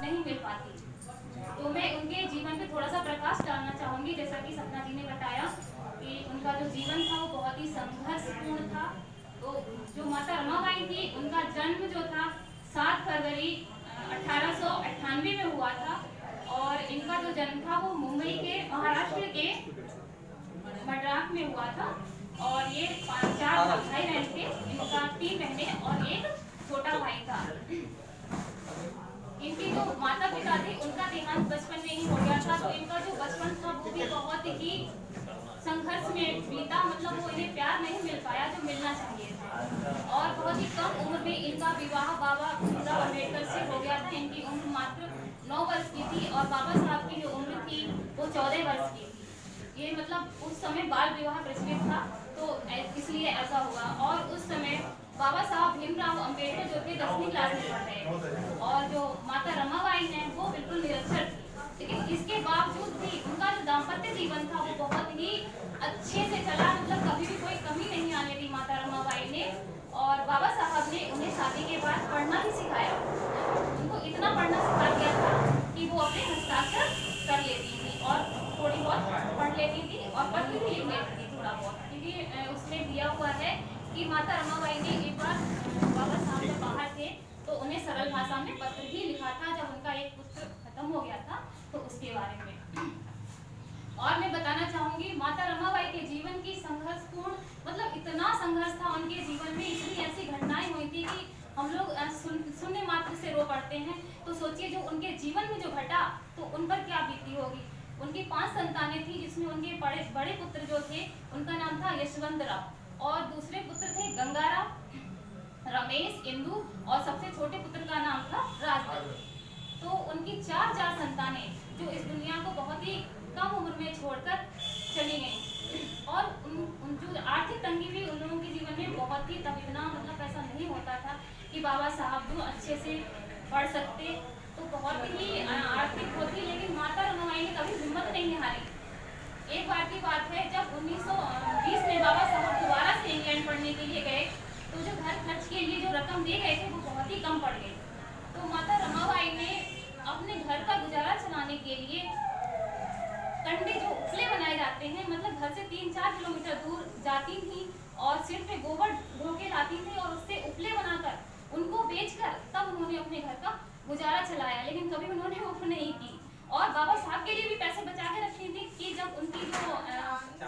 नहीं मिल पाती। तो मैं उनके जीवन पे थोड़ा सा प्रकाश डालना चाहूंगी। जैसा कि सपना जी ने बताया कि उनका जो जीवन था वो बहुत ही संघर्षपूर्ण था। तो जो माता रमाबाई थी उनका जन्म जो था 7 फरवरी 1898 में हुआ था। और इनका जो जन्म था वो मुंबई के महाराष्ट्र के मद्रास में हुआ था। और ये 4 भाई बहन थे, इनका 3 बहनें और एक छोटा भाई था। इनके जो माता पिता थे उनका देहांत बचपन में ही हो गया था। तो इनका जो बचपन था वो भी बहुत ही संघर्ष में बीता। मतलब वो इन्हें प्यार नहीं मिल पाया जो मिलना चाहिए था। और बहुत ही कम उम्र में इनका विवाह बाबा भीमराव अम्बेडकर से हो गया था। इनकी उम्र मात्र 9 वर्ष की थी और बाबा साहब की जो उम्र थी वो 14 वर्ष की थी। ये मतलब उस समय बाल विवाह प्रचलित था, तो इसलिए ऐसा हुआ। और उस समय बाबा साहब भीमराव अम्बेडकर जो थे 10वीं क्लास में पढ़ रहे थे और जो माता रमाबाई हैं वो बिल्कुल निरक्षर थी। लेकिन इसके बावजूद भी उनका जो दाम्पत्य जीवन था वो बहुत ही अच्छे से चला। मतलब कभी भी कोई कमी नहीं आने दी माता रमाबाई ने। और बाबा साहब ने उन्हें शादी के बाद पढ़ना भी सिखाया। उनको इतना पढ़ना सिखा दिया था कि वो अपने हस्ताक्षर कर लेती थी और थोड़ी बहुत पढ़ लेती थी और पत्र भी लिख लेती थी थोड़ा बहुत। क्योंकि उसमें दिया हुआ है कि माता रमाबाई ने एक बार बाबा साहब जब बाहर थे तो उन्हें सरल भाषा में पत्र भी लिखा था जब उनका एक पुत्र खत्म हो गया था, तो उसके बारे में। और मैं बताना चाहूंगी माता रमाबाई के जीवन की संघर्षपूर्ण, मतलब इतना संघर्ष था उनके जीवन में, इतनी ऐसी घटनाएं हुई थी कि हम लोग सुनने मात्र से रो पड़ते हैं। तो सोचिए जो उनके जीवन में जो घटा तो उन पर क्या बीती होगी। उनकी 5 संतानें थी, जिसमें उनके बड़े पुत्र जो थे उनका नाम था यशवंत राव और दूसरे पुत्र थे गंगाराम, रमेश, इंदु और सबसे छोटे पुत्र का नाम था राजदत्त। तो उनकी 4 संतानें जो इस दुनिया को बहुत ही कम उम्र में छोड़कर चली गईं। और उन जो आर्थिक तंगी भी उन लोगों के जीवन में बहुत ही, तब इतना मतलब ऐसा नहीं होता था कि बाबा साहब जो अच्छे से पढ़ सकते, तो बहुत ही आर्थिक होती। लेकिन माता रमाबाई ने कभी हिम्मत नहीं हारी। एक बार की बात है जब 1920 में बाबा साहब दोबारा से इंग्लैंड पढ़ने के लिए गए तो जो घर खर्च के लिए जो रकम दे गए थे वो बहुत ही कम पड़ गई। तो माता रमाबाई ने अपने घर का गुजारा चलाने के लिए कंडे जो उपले बनाए जाते हैं, मतलब घर से 3-4 किलोमीटर दूर जाती थी और सिर पे गोबर ढो के लाती थी और उससे उपले बनाकर उनको बेचकर तब उन्होंने अपने घर का गुजारा चलाया। लेकिन कभी उन्होंने उफ नहीं की। और बाबा साहब के लिए भी पैसे बचा के रखी थी कि जब उनकी जो